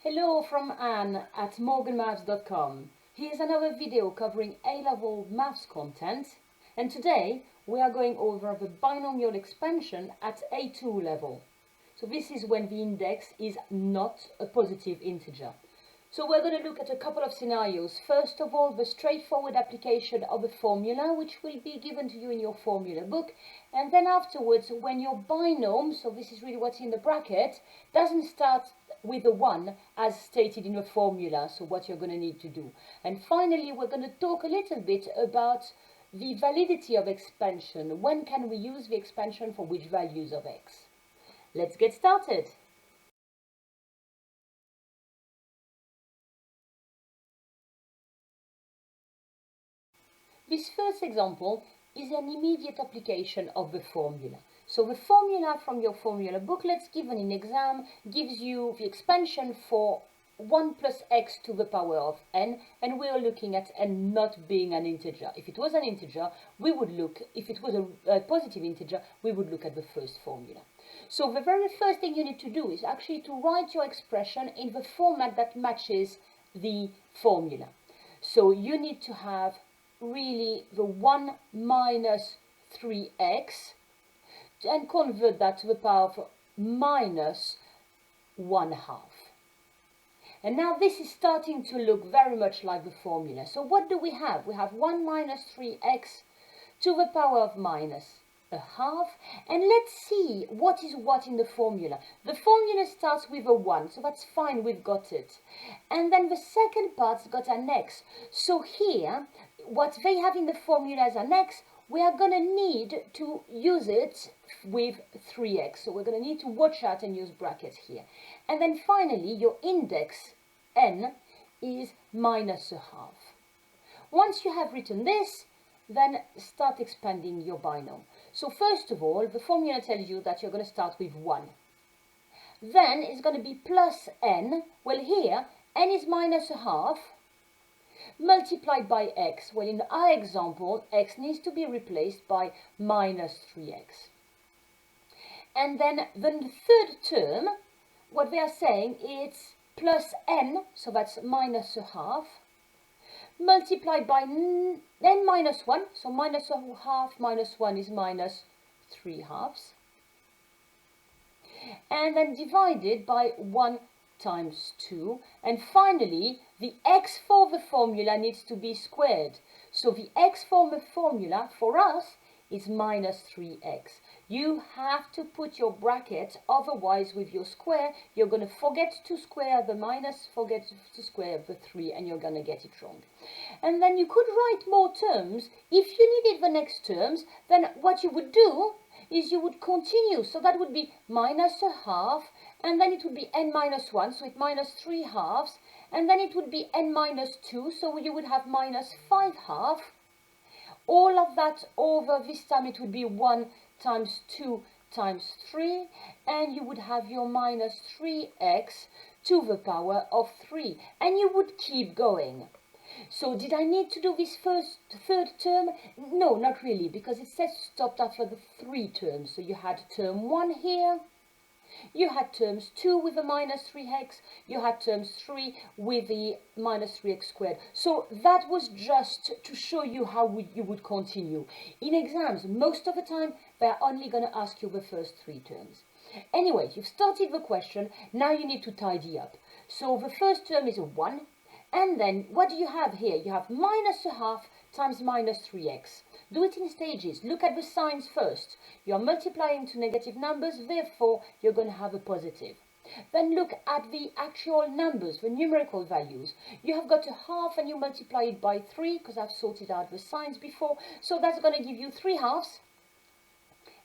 Hello from Anne at morganmaths.com. Here's another video covering A-level maths content, and today we are going over the binomial expansion at A2 level. So this is when the index is not a positive integer. So we're going to look at a couple of scenarios. First of all, the straightforward application of a formula, which will be given to you in your formula book. And then afterwards, when your binom, so this is really what's in the bracket, doesn't start with a 1 as stated in the formula, so what you're going to need to do. And finally, we're going to talk a little bit about the validity of expansion. When can we use the expansion for which values of x? Let's get started. This first example is an immediate application of the formula. So the formula from your formula booklets given in exam gives you the expansion for 1 plus x to the power of n, and we are looking at n not being an integer. If it was an integer, we would look, if it was a positive integer, we would look at the first formula. So the very first thing you need to do is actually to write your expression in the format that matches the formula. So you need to have really the 1 minus 3x and convert that to the power of minus 1/2. And now this is starting to look very much like the formula. So what do we have? We have 1 minus 3x to the power of minus 1/2. And let's see what is what in the formula. The formula starts with a 1, so that's fine, we've got it. And then the second part's got an x. So here, what they have in the formula as an x, we are going to need to use it with 3x. So we're going to need to watch out and use brackets here. And then finally, your index n is minus 1/2. Once you have written this, then start expanding your binom. So first of all, the formula tells you that you're going to start with 1. Then it's going to be plus n. Well, here, n is minus 1/2. Multiplied by x. Well, in our example, x needs to be replaced by minus 3x. And then the third term, what they are saying is plus n, so that's minus 1/2, multiplied by n minus 1, so minus 1/2 minus 1 is minus 3/2, and then divided by 1 times 2, and finally the x for the formula needs to be squared. So the x for the formula for us is minus 3x. You have to put your bracket, otherwise with your square you're going to forget to square the minus, forget to square the 3, and you're going to get it wrong. And then you could write more terms. If you needed the next terms, then what you would do is you would continue. So that would be minus 1/2, and then it would be n minus 1, so it minus 3/2, and then it would be n minus 2, so you would have minus 5/2. All of that over, this time it would be 1 times 2 times 3, and you would have your minus 3x to the power of 3, and you would keep going. So did I need to do this third term? No, not really, because it says stopped after the 3 terms. So you had term 1 here, you had terms 2 with the minus 3x, you had terms 3 with the minus 3x squared. So that was just to show you how you would continue. In exams, most of the time, they're only going to ask you the first 3 terms. Anyway, you've started the question, now you need to tidy up. So the first term is a 1. And then, what do you have here? You have minus 1/2 times minus 3x. Do it in stages. Look at the signs first. You're multiplying to negative numbers, therefore you're going to have a positive. Then look at the actual numbers, the numerical values. You have got a 1/2 and you multiply it by 3, because I've sorted out the signs before. So that's going to give you 3/2.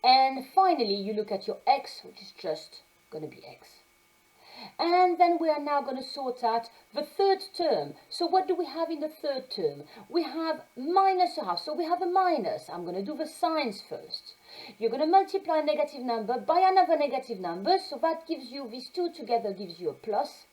And finally, you look at your x, which is just going to be x. And then we are now going to sort out the third term. So what do we have in the third term? We have minus 1/2. So we have a minus. I'm going to do the signs first. You're going to multiply a negative number by another negative number. So that gives you, these two together gives you a plus.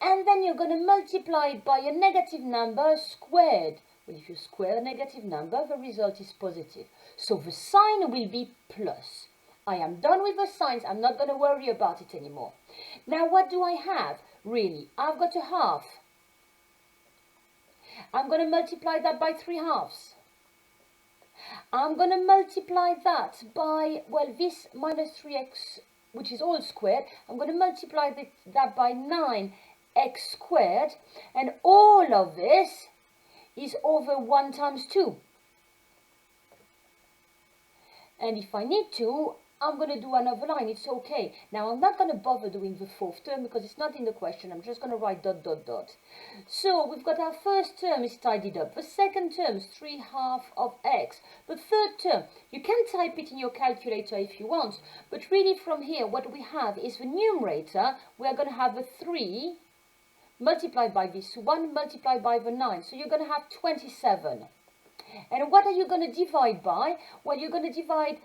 And then you're going to multiply it by a negative number squared. Well, if you square a negative number, the result is positive. So the sign will be plus. I am done with the signs. I'm not going to worry about it anymore. Now, what do I have? really? I've got a half. I'm going to multiply that by 3/2. I'm going to multiply that by, well, this minus 3x, which is all squared. I'm going to multiply that by 9x squared. And all of this is over 1 times 2. And if I need to, I'm going to do another line. It's okay. Now, I'm not going to bother doing the fourth term because it's not in the question. I'm just going to write dot, dot, dot. So, we've got our first term is tidied up. The second term is 3/2 of x. The third term, you can type it in your calculator if you want. But really from here, what we have is the numerator. We're going to have a 3 multiplied by this 1 multiplied by the 9. So, you're going to have 27. And what are you going to divide by? Well, you're going to divide...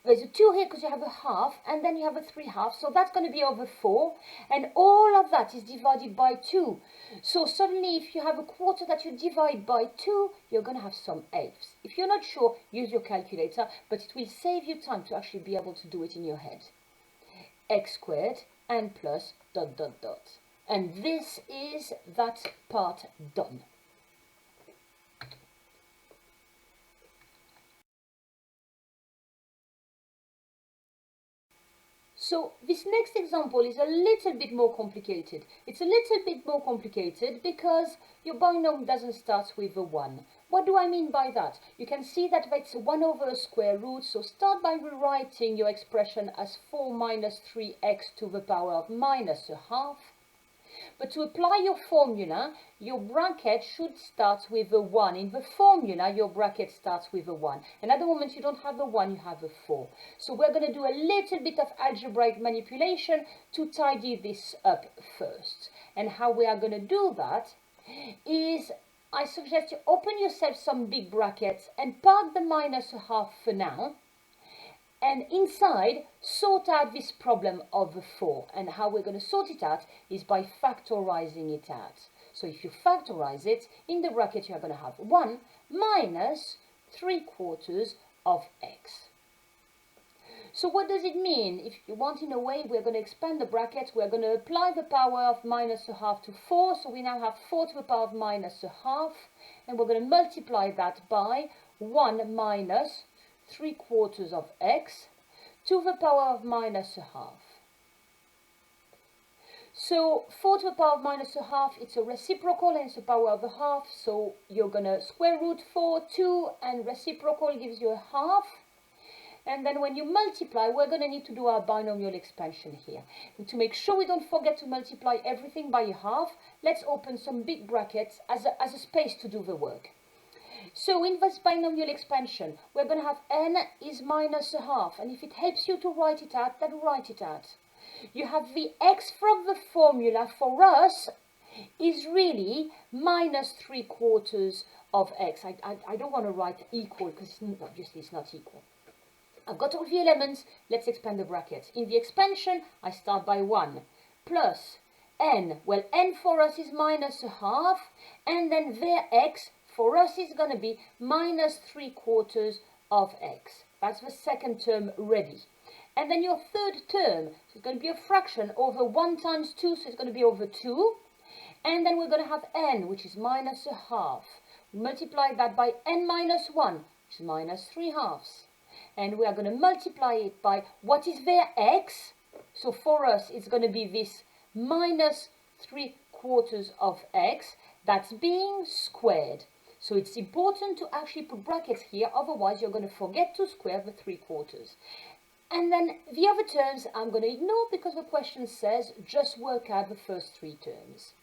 There's a 2 here because you have a half, and then you have a 3/2, so that's going to be over 4, and all of that is divided by 2. So suddenly, if you have a quarter that you divide by 2, you're going to have some eighths. If you're not sure, use your calculator, but it will save you time to actually be able to do it in your head. X squared and plus dot, dot, dot. And this is that part done. So this next example is a little bit more complicated. It's a little bit more complicated because your binomial doesn't start with a 1. What do I mean by that? You can see that that's 1 over a square root, so start by rewriting your expression as 4 minus 3x to the power of minus a half. But to apply your formula, your bracket should start with a 1. In the formula, your bracket starts with a 1. And at the moment, you don't have a 1, you have a 4. So we're going to do a little bit of algebraic manipulation to tidy this up first. And how we are going to do that is, I suggest you open yourself some big brackets and park the minus a half for now. And inside, sort out this problem of the 4. And how we're going to sort it out is by factorizing it out. So if you factorize it, in the bracket you are going to have 1 minus 3/4 of x. So what does it mean? If you want, in a way, we're going to expand the bracket. We're going to apply the power of minus a half to 4. So we now have 4 to the power of minus a half. And we're going to multiply that by 1 minus 3/4 of x to the power of minus a half. So 4 to the power of minus a half, it's a reciprocal and it's the power of a half. So you're going to square root 4, 2, and reciprocal gives you a half. And then when you multiply, we're going to need to do our binomial expansion here. And to make sure we don't forget to multiply everything by a half, let's open some big brackets as a space to do the work. So in this binomial expansion, we're going to have n is minus a half. And if it helps you to write it out, then write it out. You have the x from the formula for us is really minus 3/4 of x. I don't want to write equal because obviously it's not equal. I've got all the elements. Let's expand the brackets. In the expansion, I start by 1 plus n. Well, n for us is minus a half. And then their x for us is going to be minus 3/4 of x. That's the second term ready. And then your third term, so it's going to be a fraction over 1 times 2, so it's going to be over 2. And then we're going to have n, which is minus a half. Multiply that by n minus 1, which is minus 3/2. And we are going to multiply it by what is their x. So for us, it's going to be this minus 3/4 of x. That's being squared. So it's important to actually put brackets here, otherwise you're going to forget to square the 3/4. And then the other terms I'm going to ignore because the question says just work out the first 3 terms.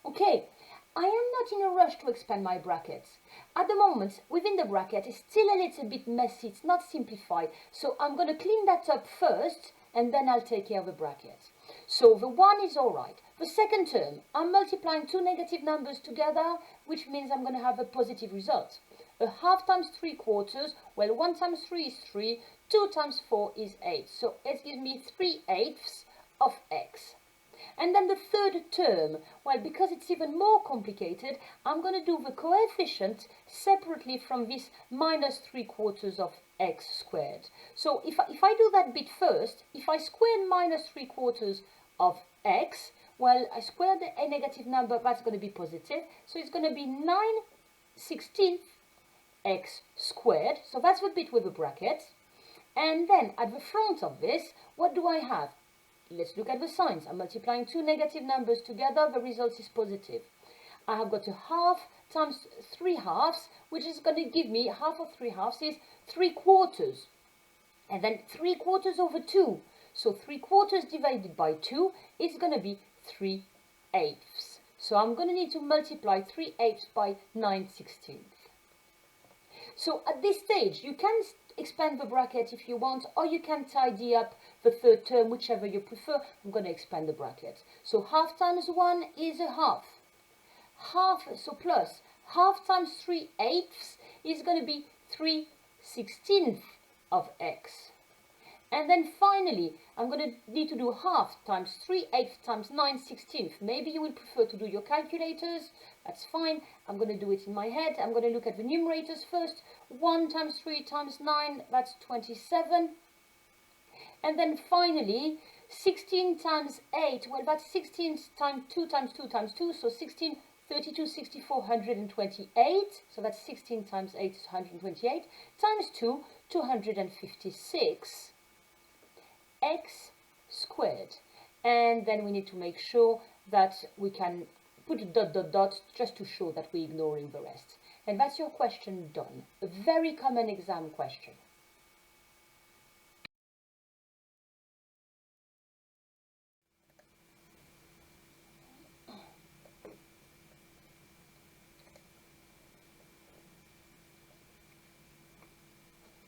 Okay, I am not in a rush to expand my brackets. At the moment, within the bracket, it's still a little bit messy, it's not simplified. So I'm going to clean that up first, and then I'll take care of the brackets. So the 1 is all right. The second term, I'm multiplying 2 negative numbers together, which means I'm going to have a positive result. A half times 3/4, well, 1 times 3 is 3, 2 times 4 is 8. So it gives me 3/8 of x. And then the third term, well, because it's even more complicated, I'm going to do the coefficient separately from this minus 3/4 of x squared. So if I do that bit first, if I square minus 3/4 of x, Well, I squared a negative number, that's going to be positive. So it's going to be 9/16 x squared. So that's the bit with the bracket. And then at the front of this, what do I have? Let's look at the signs. I'm multiplying two negative numbers together. The result is positive. I have got a half times 3 halves, which is going to give me half of 3 halves is 3/4. And then 3/4 over 2. So 3/4 divided by 2 is going to be 3/8. So I'm going to need to multiply 3/8 by 9/16. So at this stage, you can expand the bracket if you want, or you can tidy up the third term, whichever you prefer. I'm going to expand the bracket. So half times 1 is a half. Half, so plus half times 3/8 is going to be 3/16 of x. And then finally, I'm going to need to do half times 3/8 times 9/16. Maybe you will prefer to do your calculators. That's fine. I'm going to do it in my head. I'm going to look at the numerators first. 1 times 3 times 9, that's 27. And then finally, 16 times 8, well, that's 16 times 2 times 2 times 2, so 16, 32, 64, 128. So that's 16 times 8 is 128, times 2, 256. X squared. And then we need to make sure that we can put a dot dot dot just to show that we're ignoring the rest. And that's your question done. A very common exam question.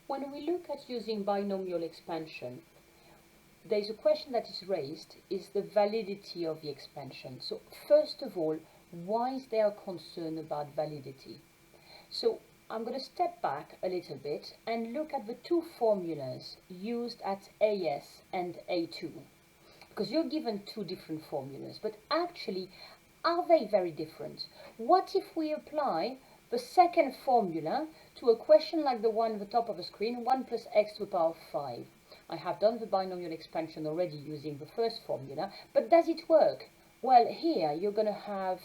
When we look at using binomial expansion, there is a question that is raised, is the validity of the expansion. So first of all, why is there a concern about validity? So I'm going to step back a little bit and look at the two formulas used at AS and A2. Because you're given two different formulas, but actually, are they very different? What if we apply the second formula to a question like the one at the top of the screen, 1 plus x to the power of 5? I have done the binomial expansion already using the first formula, but does it work? Well, here you're going to have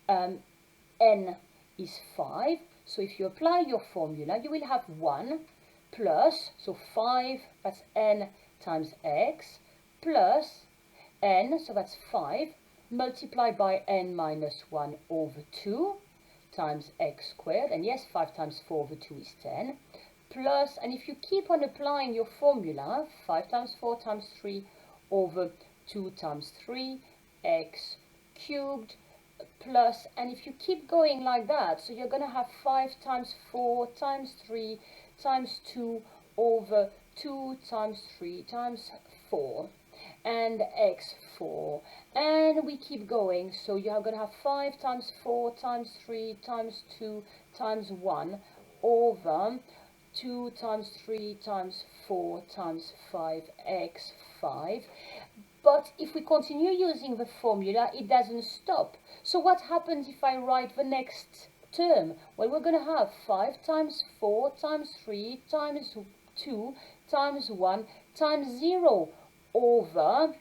n is 5, so if you apply your formula, you will have 1 plus, so 5, that's n times x, plus n, so that's 5, multiplied by n minus 1 over 2, times x squared, and yes, 5 times 4 over 2 is 10, plus, and if you keep on applying your formula, 5 times 4 times 3 over 2 times 3, x cubed, plus, and if you keep going like that, so you're going to have 5 times 4 times 3 times 2 over 2 times 3 times 4, and x4, and we keep going, so you're going to have 5 times 4 times 3 times 2 times 1 over 2 times 3 times 4 times 5 x5. But if we continue using the formula, it doesn't stop. So what happens if I write the next term? Well, we're going to have 5 times 4 times 3 times 2 times 1 times 0 over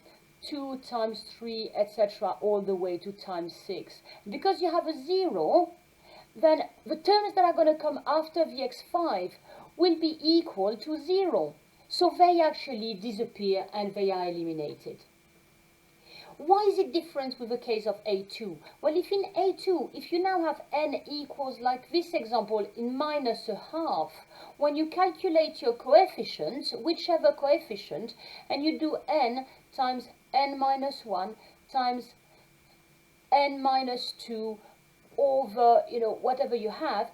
2 times 3, etc., all the way to times 6. Because you have a 0, then the terms that are going to come after the x5 will be equal to 0. So they actually disappear and they are eliminated. Why is it different with the case of A2? Well, if in A2, if you now have n equals, like this example, in minus a half, when you calculate your coefficient, whichever coefficient, and you do n times n minus 1 times n minus 2 over, whatever you have,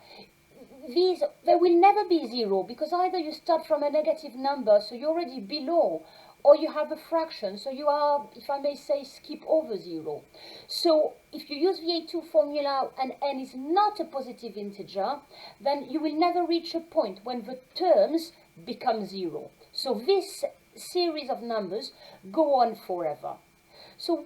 there will never be 0, because either you start from a negative number, so you're already below, or you have a fraction, so you are, if I may say, skip over 0. So if you use the A2 formula and n is not a positive integer, then you will never reach a point when the terms become 0. So this series of numbers go on forever. So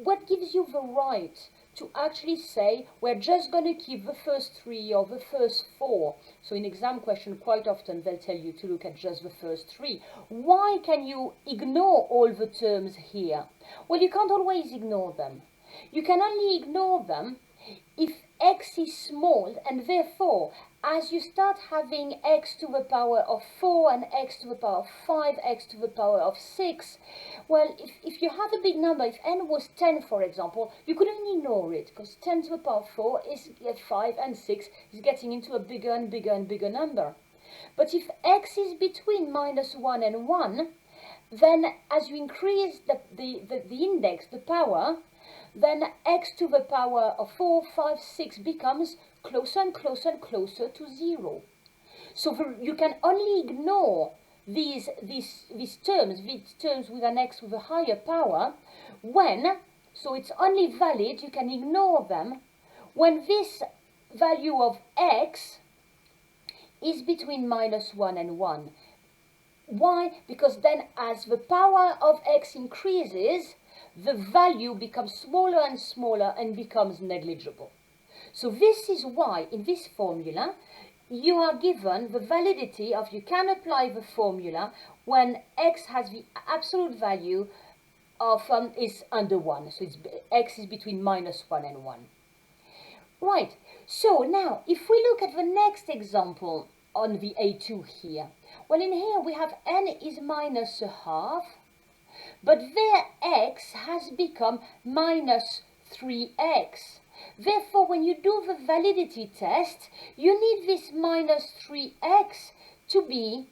what gives you the right to actually say we're just going to keep the first 3 or the first 4. So in exam question, quite often they'll tell you to look at just the first 3. Why can you ignore all the terms here? Well, you can't always ignore them. You can only ignore them if x is small, and therefore as you start having x to the power of 4 and x to the power of 5, x to the power of 6, well, if you have a big number, if n was 10, for example, you couldn't ignore it, because 10 to the power of 4 is 5 and 6 is getting into a bigger and bigger and bigger number. But if x is between -1 and 1, then as you increase the index, the power, then x to the power of 4, 5, 6 becomes closer and closer and closer to 0. So you can only ignore these terms with an x with a higher power when, so it's only valid, you can ignore them, when this value of x is between -1 and 1. Why? Because then as the power of x increases, the value becomes smaller and smaller and becomes negligible. So this is why in this formula you are given the validity of, you can apply the formula when x has the absolute value of is under 1. So x is between -1 and 1. Right, so now if we look at the next example on the A2 here, well, in here we have n is -1/2, but there x has become -3x. Therefore, when you do the validity test, you need this -3x to be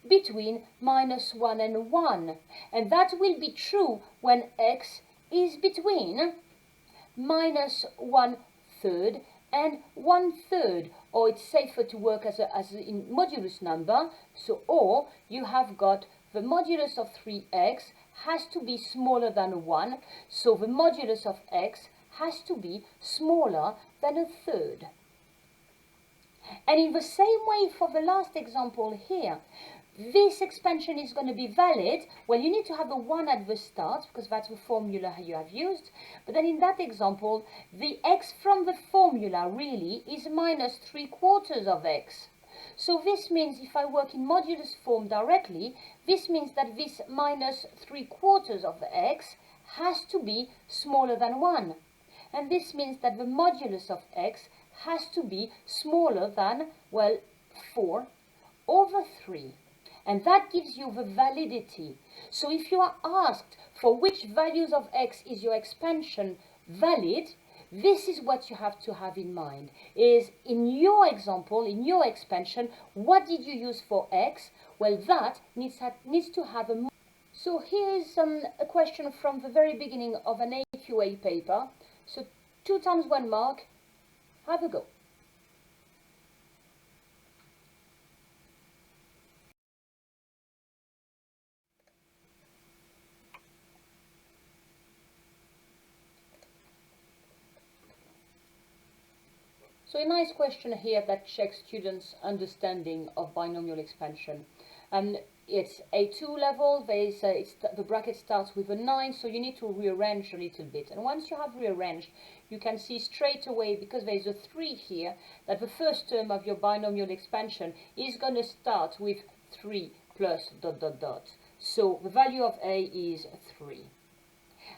between -1 and 1. And that will be true when x is between -1/3 and 1/3. Or it's safer to work as in modulus number. So, or you have got the modulus of 3x has to be smaller than 1. So the modulus of x has to be smaller than 1/3. And in the same way for the last example here, this expansion is going to be valid. Well, you need to have the 1 at the start, because that's the formula you have used. But then in that example, the x from the formula really is -3/4 of x. So this means if I work in modulus form directly, this means that this -3/4 of x has to be smaller than 1. And this means that the modulus of x has to be smaller than, well, 4/3. And that gives you the validity. So if you are asked for which values of x is your expansion valid, this is what you have to have in mind. Is in your example, in your expansion, what did you use for x? Well, that needs to have a... So here is a question from the very beginning of an AQA paper. So 2 times 1 mark, have a go. So a nice question here that checks students' understanding of binomial expansion. It's A2 level, the bracket starts with a 9, so you need to rearrange a little bit. And once you have rearranged, you can see straight away, because there is a 3 here, that the first term of your binomial expansion is going to start with 3 plus ... So the value of A is 3.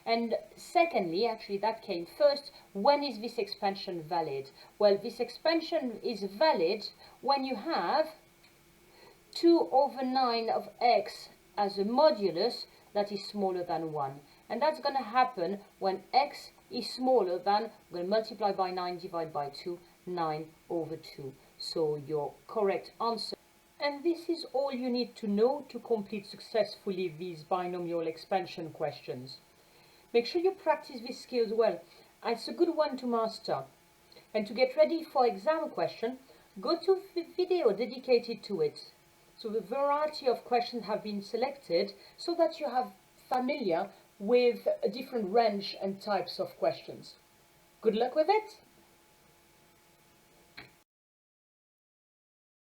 And secondly, actually that came first, when is this expansion valid? Well, this expansion is valid when you have 2/9 of x as a modulus that is smaller than 1. And that's going to happen when x is smaller than, I'm going to multiply by 9, divide by 2, 9/2. So your correct answer. And this is all you need to know to complete successfully these binomial expansion questions. Make sure you practice these skills well. It's a good one to master. And to get ready for exam question, go to the video dedicated to it. So the variety of questions have been selected so that you have familiar with a different range and types of questions. Good luck with it!